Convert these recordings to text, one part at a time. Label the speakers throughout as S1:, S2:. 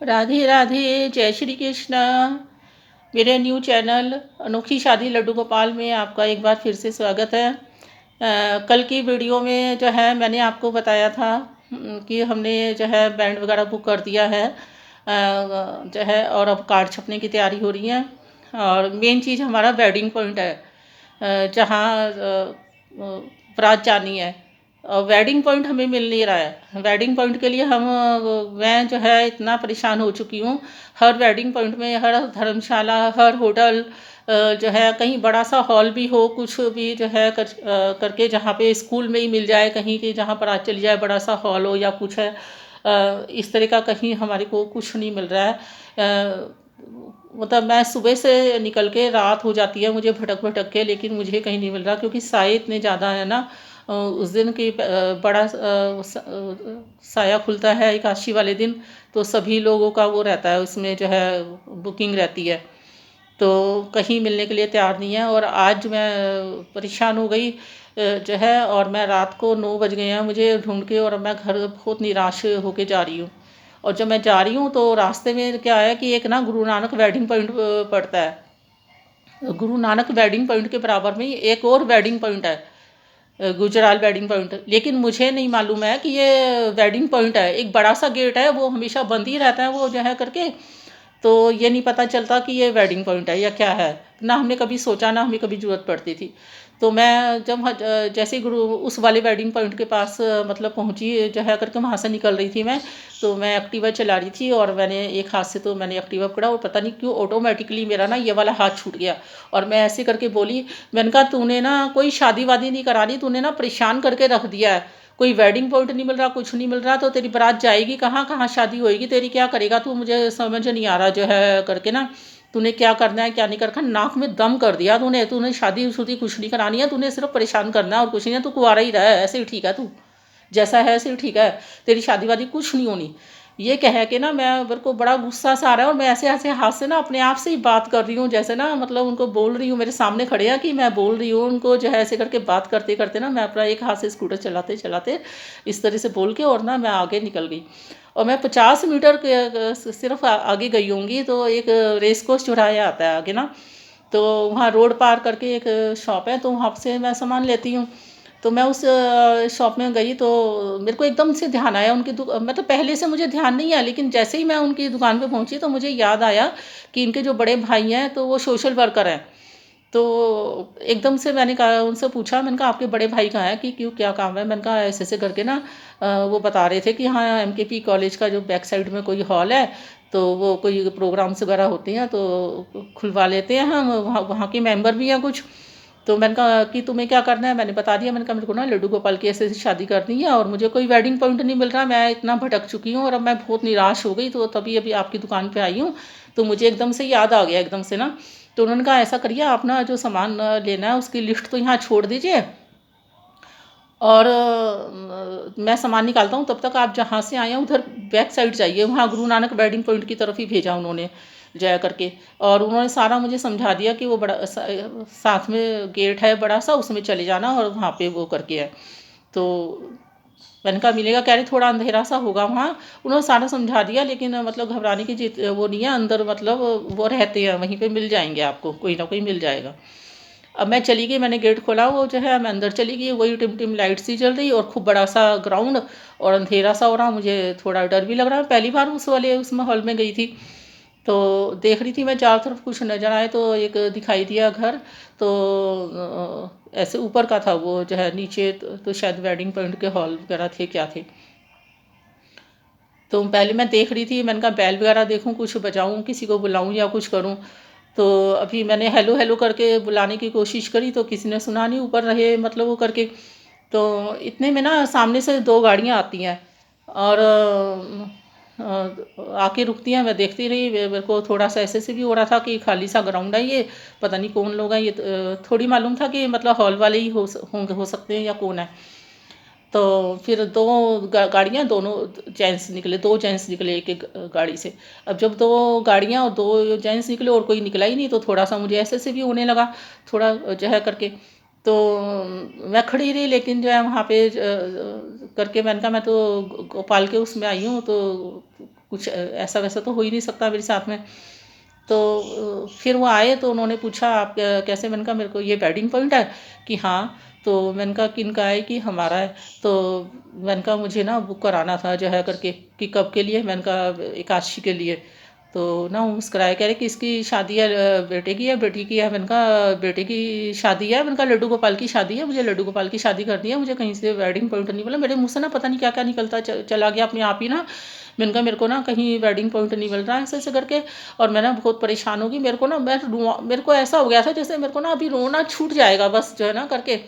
S1: राधे राधे, जय श्री कृष्ण। मेरे new channel अनोखी शादी लड्डू गोपाल में आपका एक बार फिर से स्वागत है। कल की वीडियो में जो है मैंने आपको बताया था कि हमने जो है बैंड वगैरह बुक कर दिया है, जो है, और अब कार्ड छपने की तैयारी हो रही है। और मेन चीज़ हमारा वेडिंग पॉइंट है, जहाँ बारात जानी है। वेडिंग पॉइंट हमें मिल नहीं रहा है। वेडिंग पॉइंट के लिए मैं जो है इतना परेशान हो चुकी हूँ। हर वेडिंग पॉइंट में, हर धर्मशाला, हर होटल, जो है कहीं बड़ा सा हॉल भी हो, कुछ भी जो है करके, जहाँ पे स्कूल में ही मिल जाए कहीं की, जहाँ पर आज चली जाए, बड़ा सा हॉल हो या कुछ है, इस तरह का कहीं हमारे को कुछ नहीं मिल रहा है। मतलब मैं सुबह से निकल के रात हो जाती है मुझे भटक भटक के, लेकिन मुझे कहीं नहीं मिल रहा, क्योंकि साए इतने ज़्यादा है ना। उस दिन की बड़ा साया खुलता है एकादशी वाले दिन, तो सभी लोगों का वो रहता है, उसमें जो है बुकिंग रहती है, तो कहीं मिलने के लिए तैयार नहीं है। और आज मैं परेशान हो गई, जो है, और मैं रात को 9 बज गए हैं मुझे ढूंढ के, और मैं घर बहुत निराश होके जा रही हूँ। और जब मैं जा रही हूँ तो रास्ते में क्या है कि एक ना गुरु नानक वेडिंग पॉइंट पड़ता है। गुरु नानक वेडिंग पॉइंट के बराबर में ही एक और वेडिंग पॉइंट है, गुजराल वेडिंग पॉइंट। लेकिन मुझे नहीं मालूम है कि ये वेडिंग पॉइंट है। एक बड़ा सा गेट है, वो हमेशा बंद ही रहता है, वो जो है करके, तो ये नहीं पता चलता कि ये वेडिंग पॉइंट है या क्या है। ना हमने कभी सोचा, ना हमें कभी ज़रूरत पड़ती थी। तो मैं जब जैसे ही गुरु उस वाले वेडिंग पॉइंट के पास मतलब पहुंची, जो है करके वहाँ से निकल रही थी मैं, तो मैं एक्टिवा चला रही थी, और मैंने एक हाथ से तो मैंने एक्टिवा पकड़ा, और पता नहीं क्यों ऑटोमेटिकली मेरा ना ये वाला हाथ छूट गया। और मैं ऐसे करके बोली, मैंने कहा तूने ना कोई शादी वादी नहीं करानी, तूने ना परेशान करके रख दिया है। कोई वेडिंग पॉइंट नहीं मिल रहा, कुछ नहीं मिल रहा, तो तेरी बारात जाएगी कहाँ, कहाँ शादी होएगी तेरी, क्या करेगा तू, मुझे समझ नहीं आ रहा जो है करके ना। तूने क्या करना है क्या नहीं करना, नाक में दम कर दिया तूने। तूने शादी शुदी कुछ नहीं करानी है, तूने सिर्फ परेशान करना है और कुछ नहीं है। तू कुंवारा ही रहा है, ऐसे ही ठीक है, तू जैसा है ऐसे ही ठीक है, तेरी शादी वादी कुछ नहीं होनी। ये कह के ना मैं, मेरे को बड़ा गुस्सा सा आ रहा है, और मैं ऐसे ऐसे हाथ से ना अपने आप से ही बात कर रही हूँ, जैसे ना मतलब उनको बोल रही हूँ, मेरे सामने खड़े हैं कि मैं बोल रही हूँ उनको, जो है ऐसे करके बात करते करते ना मैं अपना एक हाथ से स्कूटर चलाते चलाते इस तरह से बोल के, और ना मैं आगे निकल गई। और मैं 50 मीटर सिर्फ आगे गई होंगी, तो एक रेस कोर्स चौराया आता है आगे ना, तो वहाँ रोड पार करके एक शॉप है, तो वहाँ से मैं सामान लेती हूँ। तो मैं उस शॉप में गई, तो मेरे को एकदम से ध्यान आया उनकी मतलब पहले से मुझे ध्यान नहीं आया, लेकिन जैसे ही मैं उनकी दुकान पे पहुंची तो मुझे याद आया कि इनके जो बड़े भाई हैं तो वो सोशल वर्कर हैं। तो एकदम से मैंने कहा, उनसे पूछा, मैंने कहा आपके बड़े भाई कहाँ हैं, कि क्यों क्या काम है। मैंने कहा ऐसे ऐसे करके ना, वो बता रहे थे कि हाँ एमकेपी कॉलेज का जो बैक साइड में कोई हॉल है, तो वो कोई प्रोग्राम्स वगैरह होते हैं तो खुलवा लेते हैं हम, वहाँ वहाँ के मेंबर भी हैं कुछ। तो मैंने कहा कि तुम्हें क्या करना है, मैंने बता दिया। मैंने कहा मेरे को ना लड्डू गोपाल की ऐसे ऐसी शादी करनी है, और मुझे कोई वेडिंग पॉइंट नहीं मिल रहा, मैं इतना भटक चुकी हूँ, और अब मैं बहुत निराश हो गई, तो तभी अभी आपकी दुकान पे आई हूँ। तो मुझे एकदम से याद आ गया, एकदम से ना। तो उन्होंने कहा ऐसा करिए, आप ना जो सामान लेना है उसकी लिस्ट तो यहाँ छोड़ दीजिए, और मैं सामान निकालता हूँ, तब तक आप जहाँ से आए हैं उधर बैक साइड जाइए, वहाँ गुरु नानक वेडिंग पॉइंट की तरफ ही भेजा उन्होंने, जया करके। और उन्होंने सारा मुझे समझा दिया कि वो बड़ा साथ में गेट है बड़ा सा, उसमें चले जाना और वहाँ पे वो करके है। तो मैंने कहा मिलेगा, कह रही थोड़ा अंधेरा सा होगा वहाँ। उन्होंने सारा समझा दिया, लेकिन मतलब घबराने की वो नहीं है अंदर, मतलब वो रहते हैं वहीं पे, मिल जाएंगे आपको, कोई ना कोई मिल जाएगा। अब मैं चली गई, मैंने गेट खोला, वो जो है मैं अंदर चली गई, वही टिम टिम लाइट सी जल रही, और खूब बड़ा सा ग्राउंड, और अंधेरा सा हो रहा। मुझे थोड़ा डर भी लग रहा है, पहली बार उस वाले उस माहौल में गई थी। तो देख रही थी मैं चारों तरफ, कुछ नज़र आए तो एक दिखाई दिया घर। तो ऐसे ऊपर का था वो, जो है नीचे तो शायद वेडिंग पॉइंट के हॉल वगैरह थे, क्या थे। तो पहले मैं देख रही थी, मैंने कहा बैल वगैरह देखूं, कुछ बजाऊं, किसी को बुलाऊं या कुछ करूं। तो अभी मैंने हेलो हेलो करके बुलाने की कोशिश करी, तो किसी ने सुना नहीं, ऊपर रहे मतलब वो करके। तो इतने में ना सामने से दो गाड़ियां आती हैं, और आके रुकती हैं। मैं देखती रही, मेरे को थोड़ा सा ऐसे से भी हो रहा था कि खाली सा ग्राउंड है ये, पता नहीं कौन लोग हैं ये। थोड़ी मालूम था कि मतलब हॉल वाले ही होंगे, हो सकते हैं, या कौन है। तो फिर दो गाड़ियाँ, दोनों जेंट्स निकले, दो जेंट्स निकले एक एक गाड़ी से। अब जब दो गाड़ियाँ और दो जेंट्स निकले और कोई निकला ही नहीं, तो थोड़ा सा मुझे ऐसे से भी होने लगा, थोड़ा जो है करके। तो मैं खड़ी रही, लेकिन जो है वहाँ पे करके मैंने कहा मैं तो गोपाल के उसमें आई हूँ, तो कुछ ऐसा वैसा तो हो ही नहीं सकता मेरे साथ में। तो फिर वो आए तो उन्होंने पूछा आप कैसे, मैंने कहा मेरे को ये वेडिंग पॉइंट है कि हाँ। तो मैंने कहा किन का है कि हमारा है। तो मैंने कहा मुझे ना बुक कराना था जो है करके कि कब के लिए, मैंने कहा एकादशी के लिए। तो ना वो मुस्कुराए, कह रहे किसकी शादी है, बेटे की है बेटी की है। मैंने कहा बेटे की शादी है। मैंने कहा लड्डू गोपाल की शादी है, मुझे लड्डू गोपाल की शादी करनी है, मुझे कहीं से वेडिंग पॉइंट नहीं मिला। मेरे मुँह से ना पता नहीं क्या क्या निकलता चला गया अपने आप ही ना। मैंने कहा मेरे को ना कहीं वेडिंग पॉइंट नहीं मिल रहा है, ऐसे ऐसे करके। और मैं ना बहुत परेशान होगी, मेरे को ना मेरे को ऐसा हो गया था जैसे मेरे को ना अभी रोना छूट जाएगा बस जो है ना करके।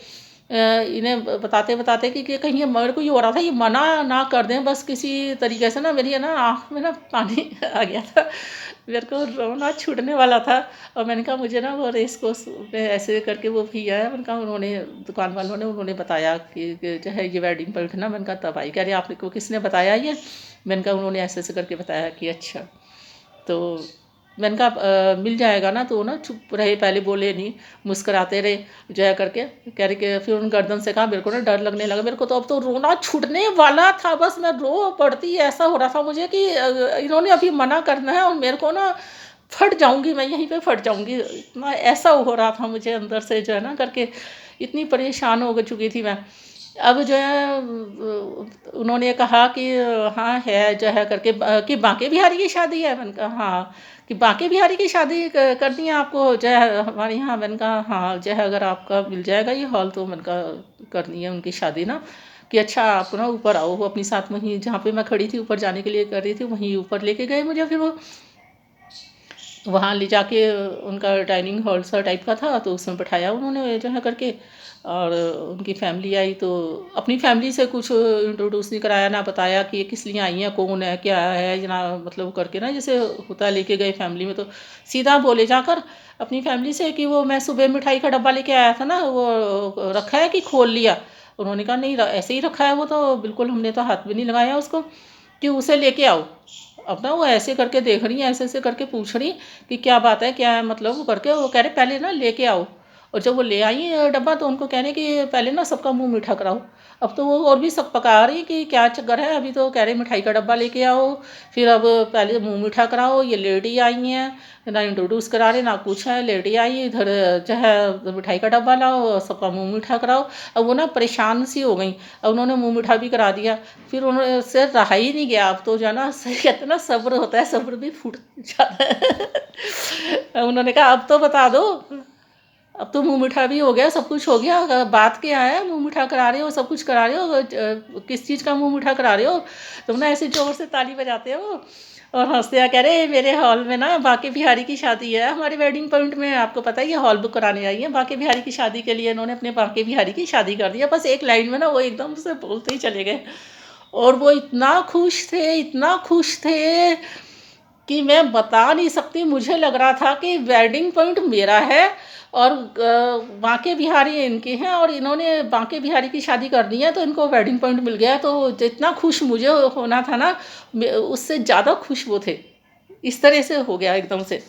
S1: इन्हें बताते बताते कि कहीं मेरे को ये हो रहा था ये मना ना कर दें बस किसी तरीके से ना। मेरी है ना आँख में ना पानी आ गया था, मेरे को रोना छूटने वाला था। और मैंने कहा मुझे ना वो रेस कोर्स में ऐसे करके वो भैया है, मैंने कहा उन्होंने दुकान वालों ने उन्होंने बताया कि जो है ये वेडिंग पॉइंट ना। मैंने कहा तब आई, कह रहे आपको किसने बताया ये। मैंने कहा उन्होंने ऐसे ऐसे करके बताया कि अच्छा। तो मैंने कहा मिल जाएगा ना। तो वो ना चुप रहे, पहले बोले नहीं, मुस्कुराते रहे जो है करके। कह रहे कि फिर उन गर्दन से कहा, मेरे को ना डर लगने लगा, मेरे को तो अब तो रोना छूटने वाला था बस, मैं रो पड़ती। ऐसा हो रहा था मुझे कि इन्होंने अभी मना करना है और मेरे को ना फट जाऊंगी, मैं यहीं पे फट जाऊंगी, इतना ऐसा हो रहा था मुझे अंदर से जो है ना करके। इतनी परेशान हो चुकी थी मैं। अब जो है उन्होंने कहा कि हाँ है जो है करके कि बांके बिहारी की शादी है। मैंने कहा हाँ, कि बांके बिहारी की शादी करनी है आपको जो है हमारे यहाँ। मैंने कहा हाँ जो है अगर आपका मिल जाएगा ये हॉल तो मैंने कहा करनी है उनकी शादी ना। कि अच्छा आप ना ऊपर आओ, वो अपनी साथ वहीं जहाँ पे मैं खड़ी थी ऊपर जाने के लिए कर रही थी, वहीं ऊपर लेके गए मुझे। फिर वो वहाँ ले जाके उनका डाइनिंग हॉल सा टाइप का था तो उसमें बैठाया उन्होंने जो है करके। और उनकी फैमिली आई तो अपनी फैमिली से कुछ इंट्रोड्यूस नहीं कराया, ना बताया कि ये किस लिए आई हैं, कौन है क्या है ना, मतलब करके ना जैसे होता लेके गए फैमिली में। तो सीधा बोले जाकर अपनी फैमिली से कि वो मैं सुबह मिठाई का डब्बा लेके आया था ना, वो रखा है कि खोल लिया। उन्होंने कहा नहीं ऐसे ही रखा है वो तो, बिल्कुल हमने तो हाथ भी नहीं लगाया उसको, कि उसे लेके आओ। अब ना वो ऐसे करके देख रही है, ऐसे ऐसे करके पूछ रही कि क्या बात है क्या है, मतलब वो करके वो कह रहे पहले ना लेके आओ। और जब वो ले आई डब्बा तो उनको कहने कि पहले ना सबका मुंह मीठा कराओ। अब तो वो और भी सब पका रही कि क्या चक्कर है, अभी तो कह रहे मिठाई का डब्बा लेके आओ, फिर अब पहले मुंह मीठा कराओ। ये लेडी आई हैं ना, इंट्रोड्यूस करा रहे ना कुछ है, लेडी आई इधर जो है मिठाई का डब्बा लाओ, सबका मुंह मीठा कराओ। अब वो ना परेशान सी हो गई, अब उन्होंने मुंह मीठा भी करा दिया। फिर उन्होंने से रहा ही नहीं गया, अब तो जो है ना सही कहते ना सब्र होता है, सब्र भी फूट जाता है। उन्होंने कहा अब तो बता दो, अब तो मुंह मीठा भी हो गया, सब कुछ हो गया, बात क्या है, मुंह मीठा करा रहे हो, सब कुछ करा रहे हो, किस चीज़ का मुंह मीठा करा रहे हो। तुम ना ऐसे जोर से ताली बजाते हो और हंसते हैं, कह रहे मेरे हॉल में ना बांके बिहारी की शादी है, हमारे वेडिंग पॉइंट में। आपको पता है ये हॉल बुक कराने आई है बांके बिहारी की शादी के लिए, इन्होंने अपने बांके बिहारी की शादी कर दिया। बस एक लाइन में ना वो एकदम से बोलते ही चले गए। और वो इतना खुश थे, इतना खुश थे कि मैं बता नहीं सकती। मुझे लग रहा था कि वेडिंग पॉइंट मेरा है और बांके बिहारी इनके हैं, और इन्होंने बांके बिहारी की शादी करनी है तो इनको वेडिंग पॉइंट मिल गया। तो जितना खुश मुझे होना था ना, उससे ज़्यादा खुश वो थे। इस तरह से हो गया एकदम से।